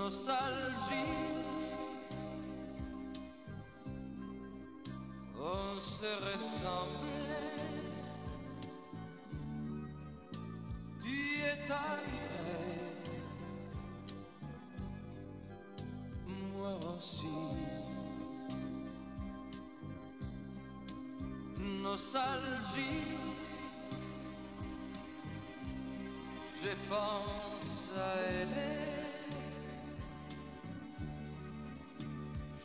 nostalgie. On se ressemblait, tu es arrivé, moi aussi. Nostalgie, je pense à elle,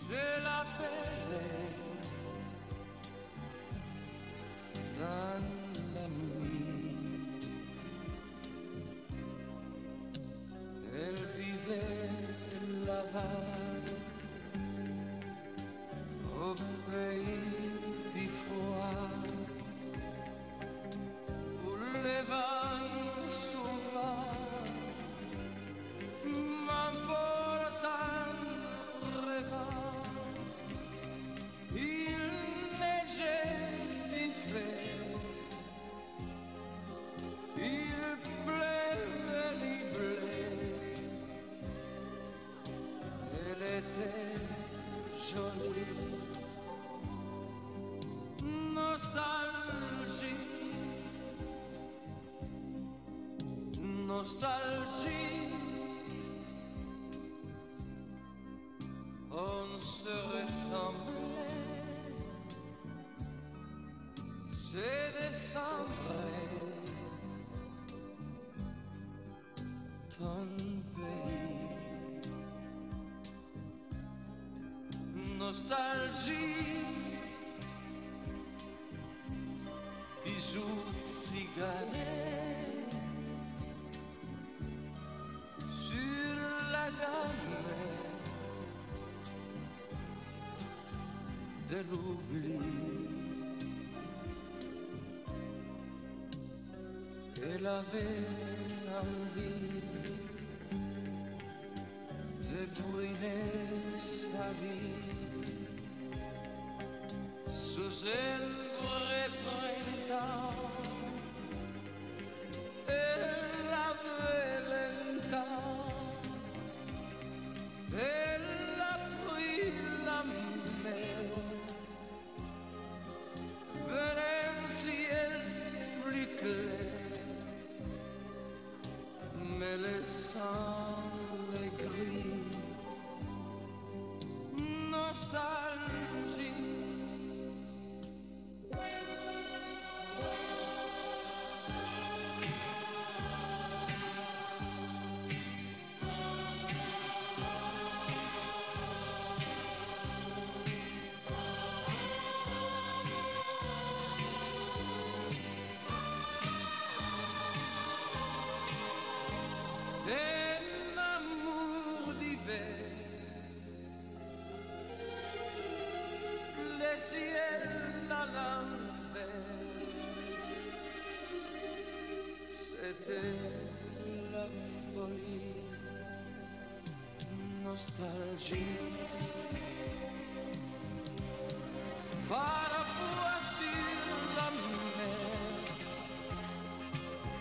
je l'appelle dans la nuit. Elle vivait là-bas au pays du froid, où les vents sauvages m'emportent en rêvant. Il neigeait du fait, il pleuvait du blé. Elle était jolie. Nostalgie, nostalgie, on se ressemblait, c'est décembre, ton pays. Nostalgie, bisous cigarets sur la gamme de l'oubli. Elle avait envie de brûler sa vie sous un vrai printemps. Elle avait 20 ans, elle a pris la mer vers un ciel plus clair, mais laissant les gris. Nostalgie, un amour d'hiver, le ciel à l'envers, c'était la folie. Nostalgie, parfois sur la mer,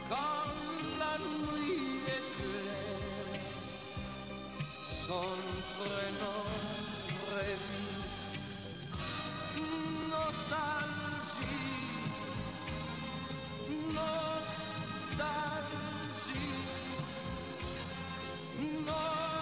quand la nuit est claire, son prénom revient. Nostalgie, nostalgie, nostalgie.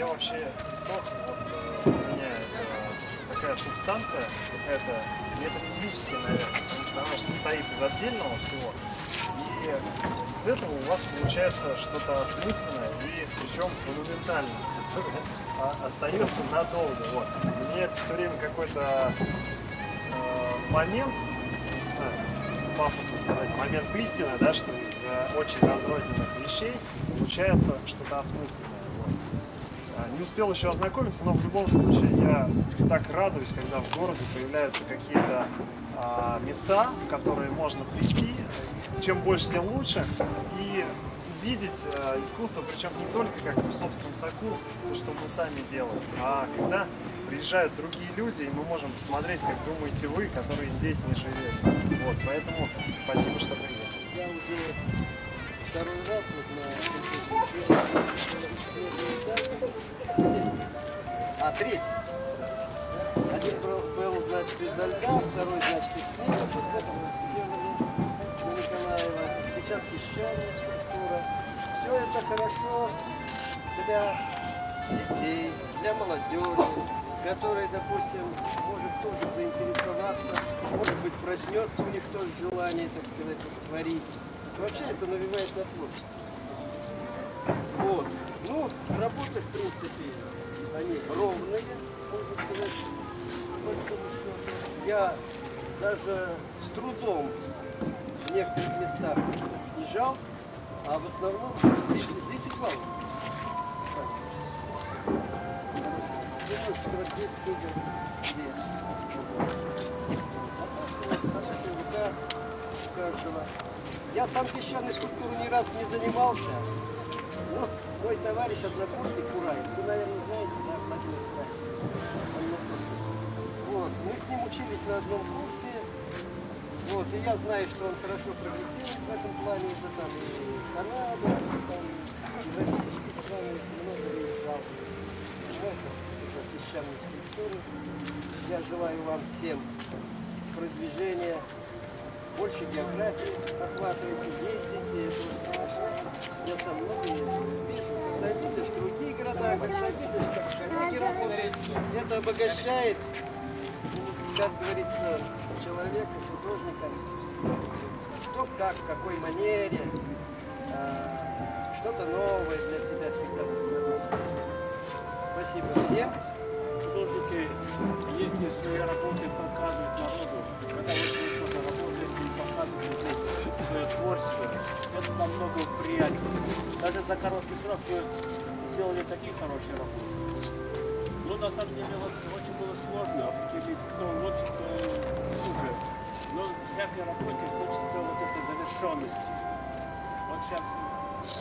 я вообще песок, вот у меня это такая субстанция, какая-то, не это физически, наверное, потому что она же состоит из отдельного всего. И из этого у вас получается что-то осмысленное и причем монументальное, которое остается надолго. Вот. И мне это все время какой-то момент, не знаю, пафосно сказать, момент истины, да, что из очень разрозненных вещей получается что-то осмысленное. Вот. Не успел еще ознакомиться, но в любом случае я так радуюсь, когда в городе появляются какие-то места, в которые можно прийти. Чем больше, тем лучше. И видеть искусство, причем не только как в собственном соку, то, что мы сами делаем, а когда приезжают другие люди, и мы можем посмотреть, как думаете вы, которые здесь не живете. Вот, поэтому спасибо, что приехали. Я уже второй раз вот на здесь, третий. Один был, значит, изо льда, второй, значит, из снега. Вот в этом делали на Николаева. Сейчас песчаная скульптура. Все это хорошо для детей, для молодежи, которые, допустим, может тоже заинтересоваться, может быть, проснется у них тоже желание, так сказать, творить. Вообще это навевает на творчество. Вот. Ну, работы, в принципе, они ровные, можно сказать. Я даже с трудом в некоторых местах снижал, а в основном 10 баллов. Я сам песчаной скульптурой ни раз не занимался. Но мой товарищ, однокурсник Кураев, вы, наверное, знаете, да, Владимир Кураев. Он московский. Вот, мы с ним учились на одном курсе. Вот, и я знаю, что он хорошо прогрессирует в этом плане. Это там и Канада, там европейские страны, много выезжал. Это уже песчаные скульптуры. Я желаю вам всем продвижения, больше географии охватывайте, ездите. Я сам много езжу. Когда видишь другие города, когда видишь, как коллеги работают, это обогащает, как говорится, человека, художника, что, как, в какой манере, что-то новое для себя всегда. Спасибо всем. Художники, если свои работы показывают народу, когда вы тоже работаете и показываете здесь свое творчество, это намного приятнее. Даже за короткий срок вы сделали такие хорошие работы. Но на самом деле вот, очень было сложно определить, кто лучше, кто хуже. Но всякой работе хочется вот этой завершенности. Вот сейчас,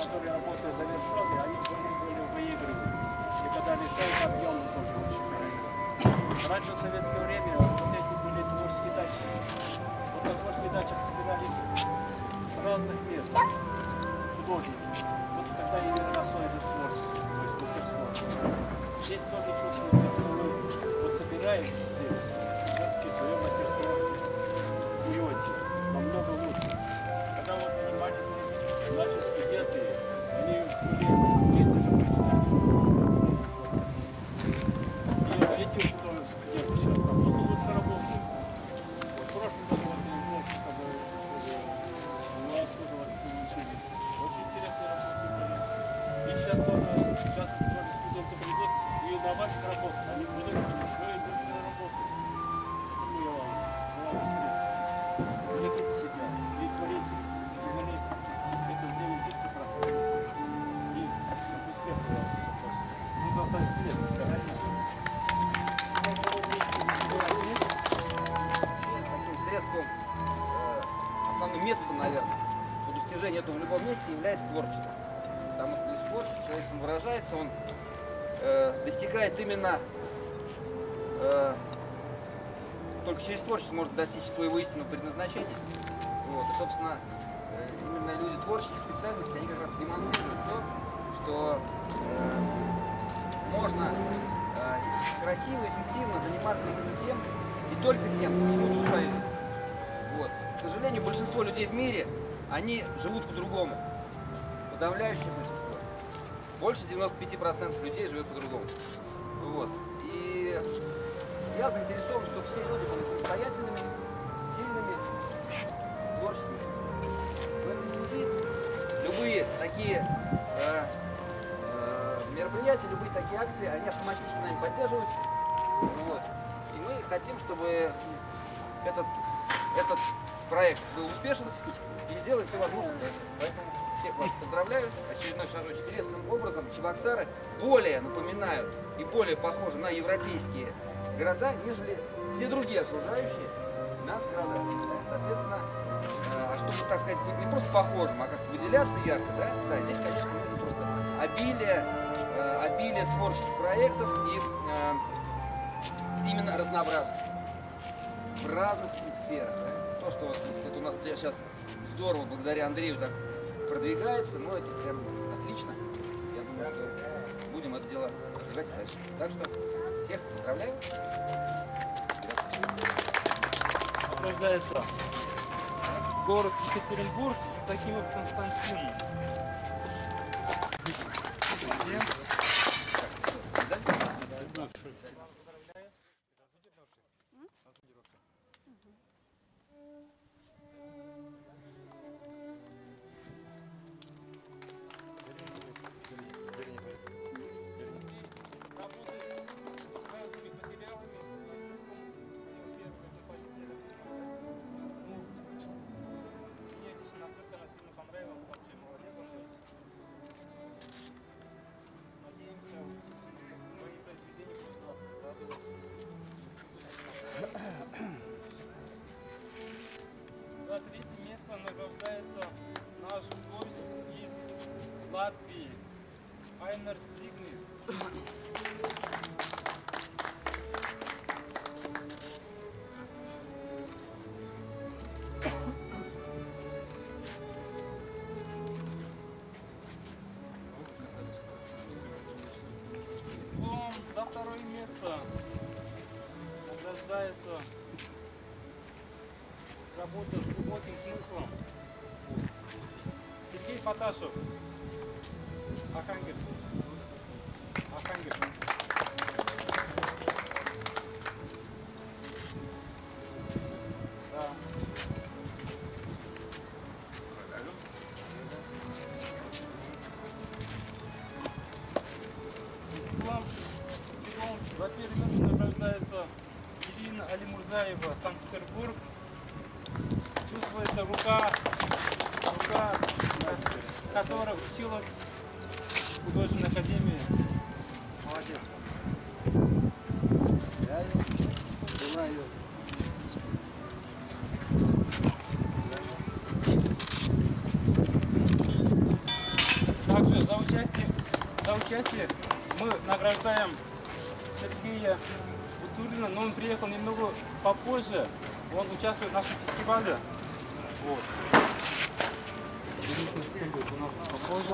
которые работы завершенные, они более выигрывают. И когда решают объем, тоже очень хорошо. Раньше в советское время вот эти были творческие дачи. Вот на творческих дачах собирались с разных мест художники. Вот тогда и росло это творчество, то есть мастерство. Здесь тоже чувствуется, что вы вот собираясь здесь, все-таки свое мастерство берете намного лучше. Когда вот занимались здесь наши студенты, они были здесь уже представлены. И эти студенты сейчас намного лучше работают. Вот в прошлом году вот я уже сказал, что у нас тоже вот учились. Очень интересные работы были. И сейчас тоже студенты придут и на ваших работах они будут еще и лучше работать. Поэтому я вам желаю успеха. Берегите себя и творите, не жалейте. Это время быстро проходит. И чтобы успех был просто. Ну, должна быть Таким средством, основным методом, наверное, по достижению этого в любом месте является творчество. Потому что лишь творчество, человек самовыражается, он достигает именно, только через творчество может достичь своего истинного предназначения. Вот. И, собственно, именно люди творческих специальностей, они как раз демонстрируют то, что можно красиво, эффективно заниматься именно тем, и только тем, чему душа идет. Вот. К сожалению, большинство людей в мире, они живут по-другому. Подавляющее большинство. больше 95% людей живет по-другому. Вот. И я заинтересован, чтобы все люди были самостоятельными, сильными, творческими. В этой связи любые такие мероприятия, любые такие акции, они автоматически нами поддерживаются. Вот. И мы хотим, чтобы этот проект был успешен и сделать все возможное. Поэтому всех вас поздравляю. Очередной шажочек. Интересным образом Чебоксары более напоминают и более похожи на европейские города, нежели все другие окружающие нас города. Соответственно, чтобы, так сказать, быть не просто похожим, а как-то выделяться ярко, да, здесь, конечно, нужно просто обилие творческих проектов и именно разнообразных в разных сферах. Да. То, что вот это у нас сейчас здорово, благодаря Андрею так продвигается, но это прям отлично. Я думаю, что будем это дело развивать и дальше. Так что всех поздравляю. Награждается город Екатеринбург, Евдокимов Константин. За третье место награждается наш гость из Латвии, Айнер Стигнис. За второе место награждается работа с глубоким смыслом Сергей Поташев, Архангельск. Да. За первое место награждается Ирина Алимурзаева, Санкт-Петербург. Чувствуется рука, которая училась в художественной академии. Молодец. Желаю. Также за участие мы награждаем Сергея Бутурлина, но он приехал немного попозже. Он участвует в нашем фестивале. Вот. У нас попозже.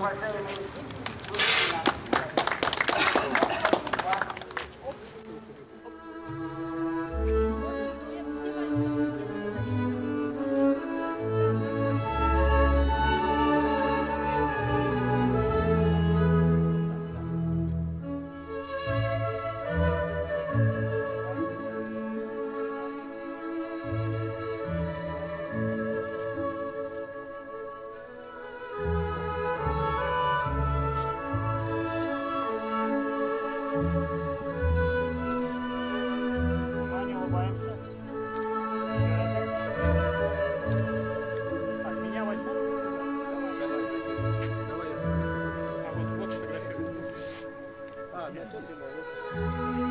Внимание, улыбаемся. Так, меня возьмут? А вот фотографируем. А, да, тут и наверное.